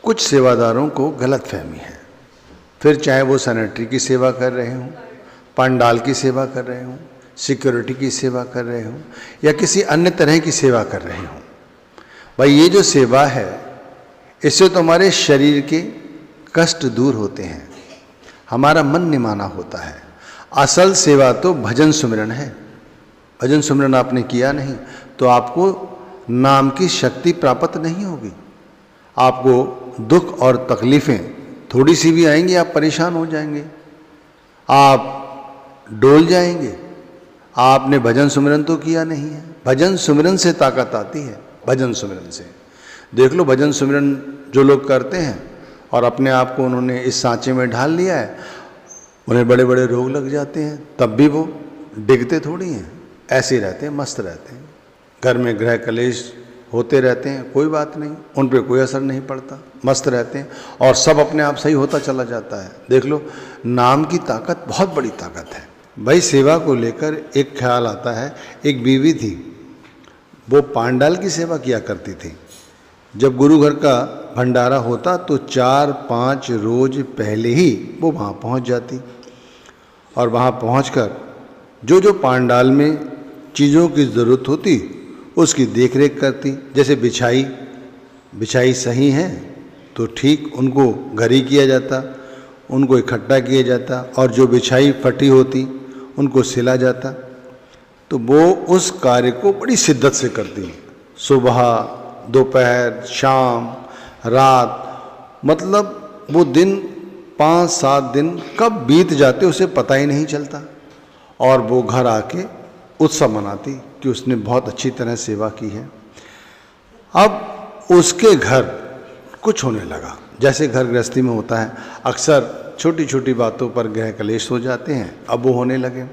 कुछ सेवादारों को गलत फहमी है। फिर चाहे वो सैनिटरी की सेवा कर रहे हों, पंडाल की सेवा कर रहे हों, सिक्योरिटी की सेवा कर रहे हों, या किसी अन्य तरह की सेवा कर रहे हों। भाई ये जो सेवा है, इससे तो हमारे शरीर के कष्ट दूर होते हैं, हमारा मन निमाना होता है। असल सेवा तो भजन सुमिरन है। भजन सुमिरन आपने किया नहीं तो आपको नाम की शक्ति प्राप्त नहीं होगी। आपको दुख और तकलीफ़ें थोड़ी सी भी आएंगी, आप परेशान हो जाएंगे, आप डोल जाएंगे। आपने भजन सुमिरन तो किया नहीं है। भजन सुमिरन से ताकत आती है, भजन सुमिरन से। देख लो, भजन सुमिरन जो लोग करते हैं और अपने आप को उन्होंने इस सांचे में ढाल लिया है, उन्हें बड़े बड़े रोग लग जाते हैं, तब भी वो डिगते थोड़ी हैं, ऐसे ही रहते हैं, मस्त रहते हैं। घर में गृह कलेश होते रहते हैं, कोई बात नहीं, उन पर कोई असर नहीं पड़ता, मस्त रहते हैं और सब अपने आप सही होता चला जाता है। देख लो, नाम की ताकत बहुत बड़ी ताकत है। भाई सेवा को लेकर एक ख्याल आता है। एक बीवी थी, वो पांडाल की सेवा किया करती थी। जब गुरु घर का भंडारा होता तो 4-5 रोज पहले ही वो वहाँ पहुँच जाती और वहाँ पहुँचकर जो जो पांडाल में चीज़ों की ज़रूरत होती उसकी देख रेख करती। जैसे बिछाई सही है तो ठीक उनको घर ही किया जाता, उनको इकट्ठा किया जाता, और जो बिछाई फटी होती उनको सिला जाता। तो वो उस कार्य को बड़ी शिद्दत से करती, सुबह, दोपहर, शाम, रात, मतलब वो दिन 5-7 दिन कब बीत जाते उसे पता ही नहीं चलता। और वो घर आके उत्सव मनाती कि उसने बहुत अच्छी तरह सेवा की है। अब उसके घर कुछ होने लगा, जैसे घर गृहस्थी में होता है, अक्सर छोटी छोटी बातों पर गृह कलेश हो जाते हैं। अब वो होने लगे।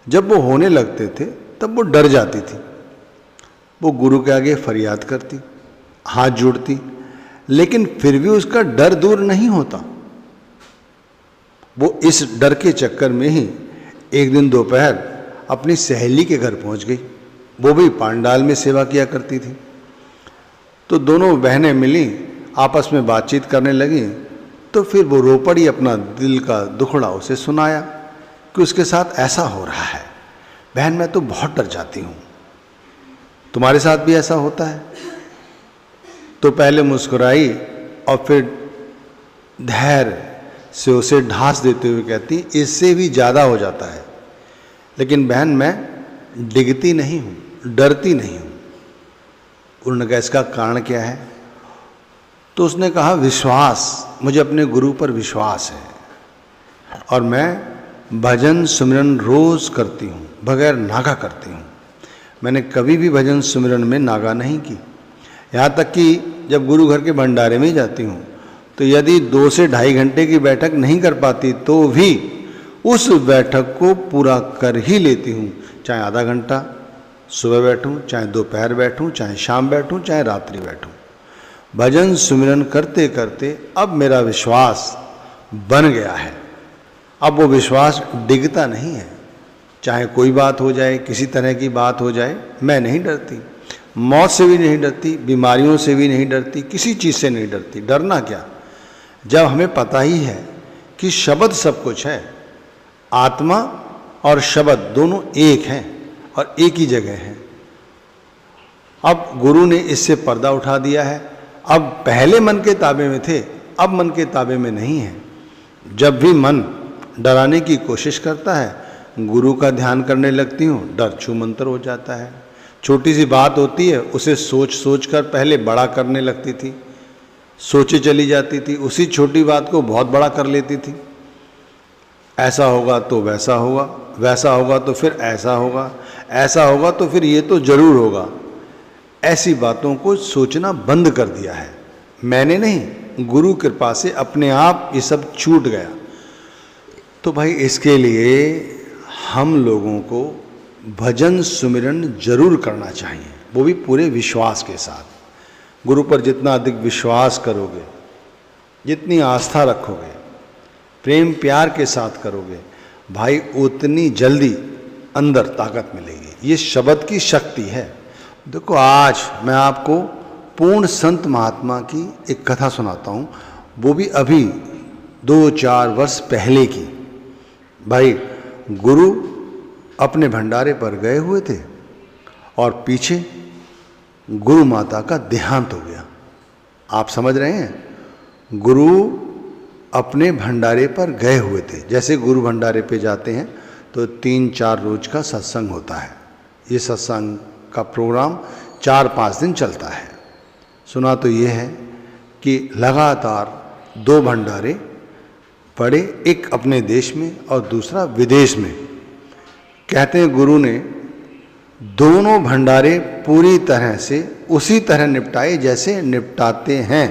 जब वो होने लगते थे तब वो डर जाती थी। वो गुरु के आगे फरियाद करती, हाथ जोड़ती, लेकिन फिर भी उसका डर दूर नहीं होता। वो इस डर के चक्कर में ही एक दिन दोपहर अपनी सहेली के घर पहुंच गई। वो भी पांडाल में सेवा किया करती थी। तो दोनों बहनें मिली, आपस में बातचीत करने लगी। तो फिर वो रो पड़ी, अपना दिल का दुखड़ा उसे सुनाया कि उसके साथ ऐसा हो रहा है। बहन, मैं तो बहुत डर जाती हूँ, तुम्हारे साथ भी ऐसा होता है? तो पहले मुस्कुराई और फिर धैर्य से उसे ढांस देते हुए कहती, इससे भी ज़्यादा हो जाता है, लेकिन बहन मैं डिगती नहीं हूँ, डरती नहीं हूँ। उन्होंने कहा, इसका कारण क्या है? तो उसने कहा, विश्वास, मुझे अपने गुरु पर विश्वास है और मैं भजन सुमिरन रोज़ करती हूँ, बगैर नागा करती हूँ। मैंने कभी भी भजन सुमिरन में नागा नहीं की। यहाँ तक कि जब गुरु घर के भंडारे में जाती हूँ तो यदि 2 से ढाई घंटे की बैठक नहीं कर पाती तो भी उस बैठक को पूरा कर ही लेती हूँ। चाहे आधा घंटा सुबह बैठूँ, चाहे दोपहर बैठूँ, चाहे शाम बैठूँ, चाहे रात्रि बैठूँ। भजन सुमिरन करते करते अब मेरा विश्वास बन गया है। अब वो विश्वास डिगता नहीं है। चाहे कोई बात हो जाए, किसी तरह की बात हो जाए, मैं नहीं डरती। मौत से भी नहीं डरती, बीमारियों से भी नहीं डरती, किसी चीज़ से नहीं डरती। डरना क्या, जब हमें पता ही है कि शब्द सब कुछ है। आत्मा और शब्द दोनों एक हैं और एक ही जगह हैं। अब गुरु ने इससे पर्दा उठा दिया है। अब पहले मन के ताबे में थे, अब मन के ताबे में नहीं है। जब भी मन डराने की कोशिश करता है, गुरु का ध्यान करने लगती हूँ, डर छूमंतर हो जाता है। छोटी सी बात होती है, उसे सोच सोच कर पहले बड़ा करने लगती थी, सोचे चली जाती थी, उसी छोटी बात को बहुत बड़ा कर लेती थी। ऐसा होगा तो वैसा होगा, वैसा होगा तो फिर ऐसा होगा, ऐसा होगा तो फिर ये तो जरूर होगा। ऐसी बातों को सोचना बंद कर दिया है। मैंने नहीं, गुरु कृपा से अपने आप ये सब छूट गया। तो भाई इसके लिए हम लोगों को भजन सुमिरन जरूर करना चाहिए, वो भी पूरे विश्वास के साथ। गुरु पर जितना अधिक विश्वास करोगे, जितनी आस्था रखोगे, प्रेम प्यार के साथ करोगे, भाई उतनी जल्दी अंदर ताकत मिलेगी। ये शब्द की शक्ति है। देखो, आज मैं आपको पूर्ण संत महात्मा की एक कथा सुनाता हूँ, वो भी अभी 2-4 वर्ष पहले की। भाई, गुरु अपने भंडारे पर गए हुए थे और पीछे गुरु माता का देहांत हो गया। आप समझ रहे हैं, गुरु अपने भंडारे पर गए हुए थे। जैसे गुरु भंडारे पे जाते हैं तो 3-4 रोज का सत्संग होता है। ये सत्संग का प्रोग्राम 4-5 दिन चलता है। सुना तो ये है कि लगातार 2 भंडारे पड़े, एक अपने देश में और दूसरा विदेश में। कहते हैं गुरु ने दोनों भंडारे पूरी तरह से उसी तरह निपटाए जैसे निपटाते हैं।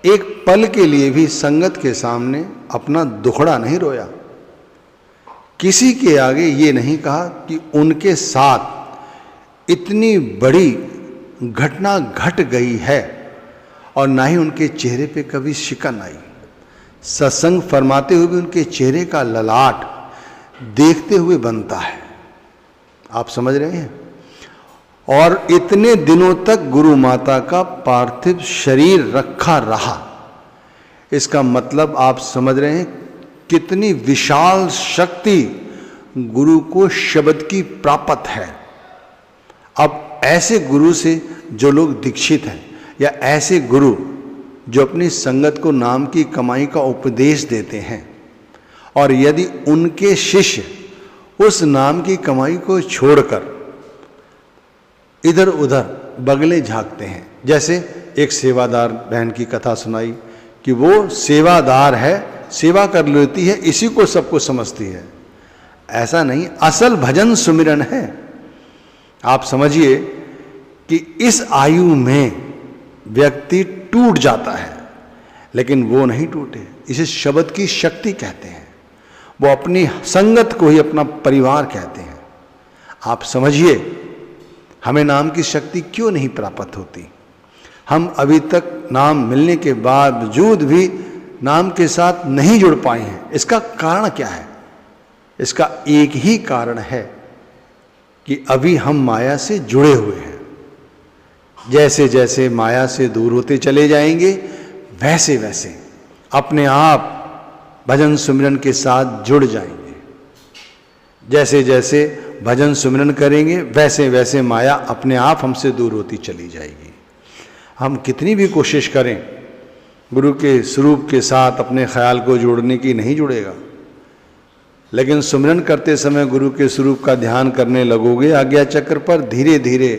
एक पल के लिए भी संगत के सामने अपना दुखड़ा नहीं रोया। किसी के आगे ये नहीं कहा कि उनके साथ इतनी बड़ी घटना घट गई है, और ना ही उनके चेहरे पे कभी शिकन आई। सत्संग फरमाते हुए भी उनके चेहरे का ललाट देखते हुए बनता है। आप समझ रहे हैं। और इतने दिनों तक गुरु माता का पार्थिव शरीर रखा रहा। इसका मतलब आप समझ रहे हैं कितनी विशाल शक्ति गुरु को शब्द की प्राप्त है। अब ऐसे गुरु से जो लोग दीक्षित हैं, या ऐसे गुरु जो अपनी संगत को नाम की कमाई का उपदेश देते हैं, और यदि उनके शिष्य उस नाम की कमाई को छोड़कर इधर उधर बगले झांकते हैं। जैसे एक सेवादार बहन की कथा सुनाई कि वो सेवादार है, सेवा कर लेती है, इसी को सबको समझती है। ऐसा नहीं, असल भजन सुमिरन है। आप समझिए कि इस आयु में व्यक्ति टूट जाता है, लेकिन वो नहीं टूटे। इसे शब्द की शक्ति कहते हैं। वो अपनी संगत को ही अपना परिवार कहते हैं। आप समझिए हमें नाम की शक्ति क्यों नहीं प्राप्त होती। हम अभी तक नाम मिलने के बावजूद भी नाम के साथ नहीं जुड़ पाए हैं। इसका कारण क्या है? इसका एक ही कारण है कि अभी हम माया से जुड़े हुए हैं। जैसे जैसे माया से दूर होते चले जाएंगे, वैसे वैसे अपने आप भजन सुमिरन के साथ जुड़ जाएंगे। जैसे जैसे भजन सुमिरन करेंगे, वैसे वैसे माया अपने आप हमसे दूर होती चली जाएगी। हम कितनी भी कोशिश करें, गुरु के स्वरूप के साथ अपने ख्याल को जोड़ने की, नहीं जुड़ेगा। लेकिन सुमिरन करते समय गुरु के स्वरूप का ध्यान करने लगोगे, आज्ञा चक्र पर धीरे धीरे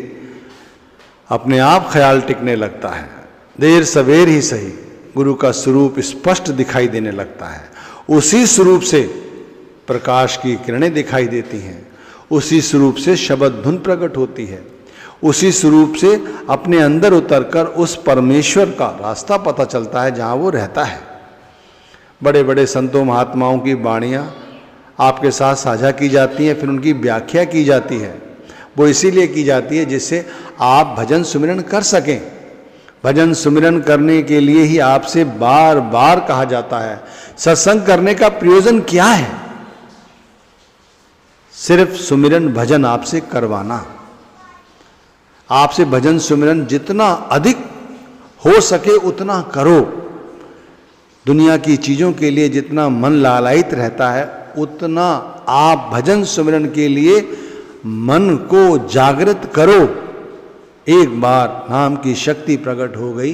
अपने आप ख्याल टिकने लगता है। देर सवेर ही सही गुरु का स्वरूप स्पष्ट दिखाई देने लगता है। उसी स्वरूप से प्रकाश की किरणें दिखाई देती हैं, उसी स्वरूप से शब्द धुन प्रकट होती है, उसी स्वरूप से अपने अंदर उतरकर उस परमेश्वर का रास्ता पता चलता है जहाँ वो रहता है। बड़े बड़े संतों महात्माओं की वाणियाँ आपके साथ साझा की जाती हैं, फिर उनकी व्याख्या की जाती है। वो इसीलिए की जाती है जिससे आप भजन सुमिरन कर सकें। भजन सुमिरन करने के लिए ही आपसे बार बार कहा जाता है। सत्संग करने का प्रयोजन क्या है? सिर्फ सुमिरन भजन आपसे करवाना। आपसे भजन सुमिरन जितना अधिक हो सके उतना करो। दुनिया की चीजों के लिए जितना मन लालायित रहता है, उतना आप भजन सुमिरन के लिए मन को जागृत करो। एक बार नाम की शक्ति प्रकट हो गई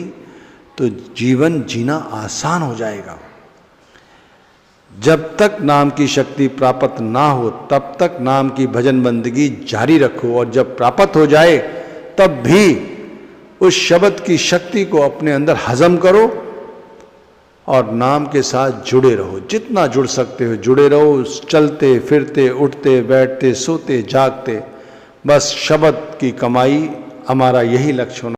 तो जीवन जीना आसान हो जाएगा। जब तक नाम की शक्ति प्राप्त ना हो तब तक नाम की भजन बंदगी जारी रखो, और जब प्राप्त हो जाए तब भी उस शब्द की शक्ति को अपने अंदर हजम करो और नाम के साथ जुड़े रहो। जितना जुड़ सकते हो जुड़े रहो, चलते फिरते उठते बैठते सोते जागते, बस शब्द की कमाई हमारा यही लक्ष्य होना।